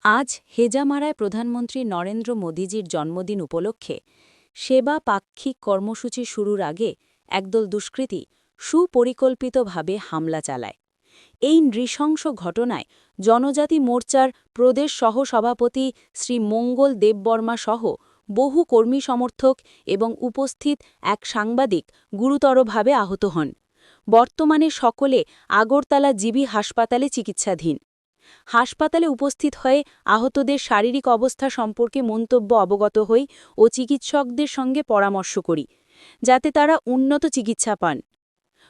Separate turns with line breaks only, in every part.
আজ হেজামারায় প্রধানমন্ত্রী নরেন্দ্র মোদীজির জন্মদিন উপলক্ষে সেবা পাক্ষিক কর্মসূচি শুরুর আগে একদল দুষ্কৃতী সুপরিকল্পিতভাবে হামলা চালায়। এই নৃশংস ঘটনায় জনজাতি মোর্চার প্রদেশ সহসভাপতি শ্রী মঙ্গল দেববর্মা সহ বহু কর্মী সমর্থক এবং উপস্থিত এক সাংবাদিক গুরুতরভাবে আহত হন। বর্তমানে সকলে আগরতলা জিবি হাসপাতালে চিকিৎসাধীন। হাসপাতালে উপস্থিত হয়ে আহতদের শারীরিক অবস্থা সম্পর্কে মন্তব্য অবগত হই ও চিকিৎসকদের সঙ্গে পরামর্শ করি, যাতে তারা উন্নত চিকিৎসা পান।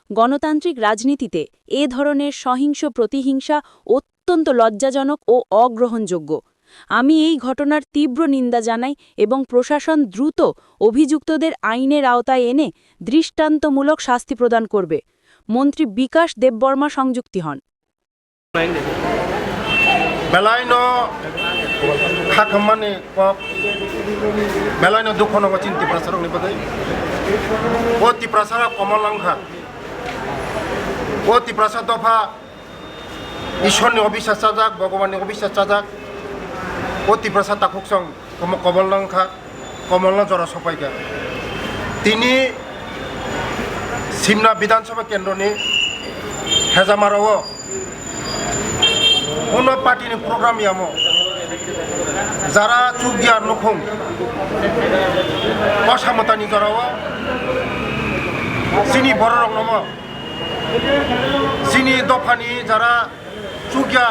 গণতান্ত্রিক রাজনীতিতে এ ধরনের সহিংস প্রতিহিংসা অত্যন্ত লজ্জাজনক ও অগ্রহণযোগ্য। আমি এই ঘটনার তীব্র নিন্দা জানাই এবং প্রশাসন দ্রুত অভিযুক্তদের আইনের আওতায় এনে দৃষ্টান্তমূলক শাস্তি প্রদান করবে। মন্ত্রী বিকাশ দেববর্মা সংযুক্তি হন।
Belaino hakamane kok belaino dukhono cinti prasarong ni bagai oti prasara komalangha oti prasadofa ishorni obishas sajak bhagwani obishas sajak oti prasad takuksong komalangha komalna jora sopaika tini simna বিধানসভা কেন্দ্রনি হেজামারাও কোনো পার্টির প্রোগ্রাম ইয়ামো যারা চুগিয়া নখুম অসামতানি জরাও চিনি বড় রং নম চিনি দফানি যারা চুগিয়া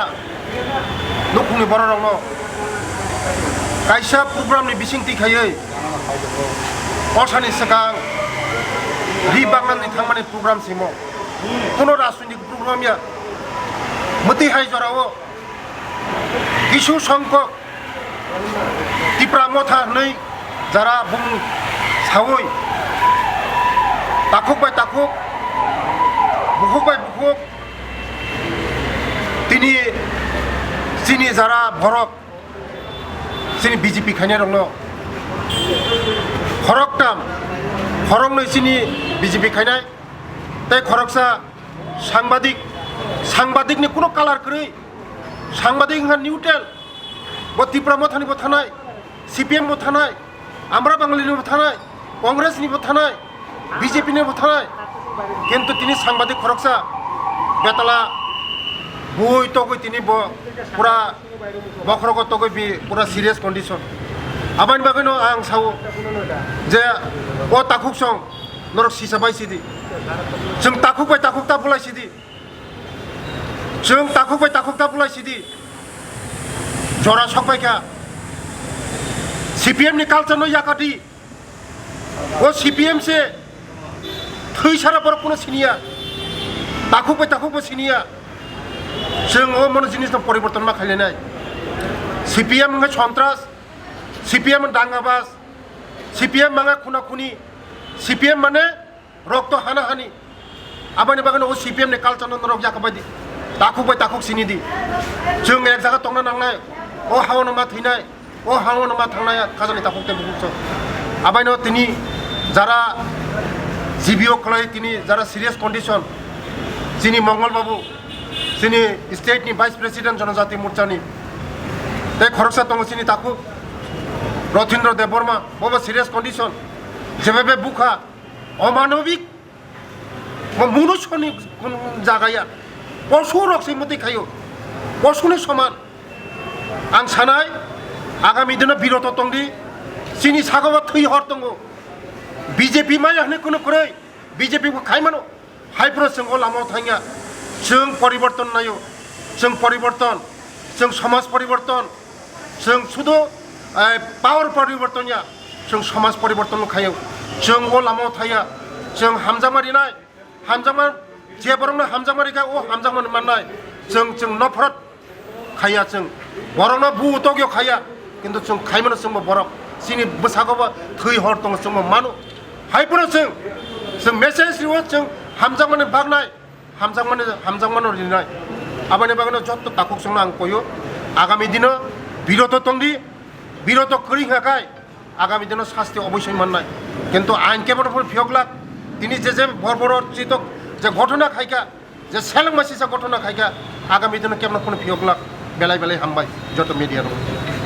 নখুমনি বড় রং কাইসা প্রোগ্রামনি বিসিংতি খাयै অসানি সিগাं রি বাংলাनि थांमानि प्रग्राम सिमो কোনো রাজনৈতিক প্রোগ্রাম ইয়া মতি হাই জরাও কিছু সংখ্যক টিপ্রা মথা নেই যারা বুং সাওই তাকুক বাই তাকুক বুকুক বাই বুকুক তিনি চিনি যারা ভরক চিনি বিজেপি খাইনে রং খরকটাম খরং नै চিনি বিজেপি খাইনাय তাই খরকসা সাংবাদিকনি কোনো কালার করি সাংবাদিক নিউট্রেল ত্রিপুরা মথানিबो थानाय সিপিএমबो थानाय আমরা বাঙালিনিबो थानाय কংগ্রেসনিबो थानाय বিজেপিনিबो थानाय কিন্তু তিনি সাংবাদিক খরকসা বেতলা বই তগৈ তিনি পুরা বখরগ তগৈ পুরা সিরিয়াস কন্ডিশন আবানি বাগैनो आं सावो जे ओ ताकुकसं नरक सिसाबायसिदि जों ताकुकबाय ताकुकता बुलायसिदि जों ताकुकबाय ताकुकता बुलायसिदि जरा सकबायखा सिपिएमनि कालचारनो याकाति ओ सिपिएम से थैसारा बर कोनो सिनिया ताकुकबाय ताकुकबो सिनिया जों ओ मन जिनिसनो परिवर्तन मा खायलायनाय सिपिएम nga सन्त्रास সিপিএম দাঙ্গাবাজ সিপিএম মাঙা খুনাখুনি সিপিএম মানে রক্ত হানাহানি আবানি বাগানে ও সিপিএম নে কালচার নরক জাকাবাদি তাকুকবাই তাকুক সিনিদি जों এক জায়গা তংনা নাংনাय ও হাওনো মা থৈনাय ও হাওনো মা থাंनाय কাজানি তাকুকতে বুকুছ আবাইনো তিনি যারা জিবিও খলাই তিনি যারা সিরিয়াস কন্ডিশন যিনি মঙ্গল বাবু যিনি স্টেটনি ভাইস প্রেসিডেন্ট জনজাতি মোর্চানি তাই খরকসা তং চিনি তাকুক রথীন্দ্র দেববর্মা বাবা সিরিয়াস কন্ডিশন যেভাবে বুখা অমানবিক মনুষ্যনি জায়গায় পশু রক্সি মতো খাইও পশুনি সমান আং সানাय আগামী দিনে বিরত তংদি চিনি সাগবা থৈ হর দङ বিজেপি মাই হনে কোনো করে বিজেপি को খাইমানো हाइप्रो जों लामाव थाङा जों परिवर्तन नायो जों परिवर्तन जों समाज परिवर्तन जों शुधु पावर परिवर्तन जों समाज परिवर्तन खायो जों ओ लामाव थाया जों हामजामारिनाय हामजामा जे बरंनो हामजामारिखा ओ हामजामानि माननाय जों नफरत खाया जों बरंनो बुतगियो खाया किन्तु जों खाइमानो जों बरक सिनि बसागबा थै हर दङ जों मानु हाइपुनो जों मेसेज रिव जों हामजामानि बागनाय हामजामानो रिनाय आबानि बागनो जत्त ताकुक जों आं कयो आगामी दिनो बिरत तंदि বিরত করি হাকায় আগামী দিনে শাস্তি অবশ্যই মাননায় কিন্তু আইন কেবল ফিয়কলাক তিনি যে বর্বরচিত যে ঘটনা খাইকা যে সেলং মাসিসা ঘটনা খাইকা আগামী দিনে কেমন কোনো ফিয়কলাক बेलाय बेलाय हामबाय जत मिडिया दं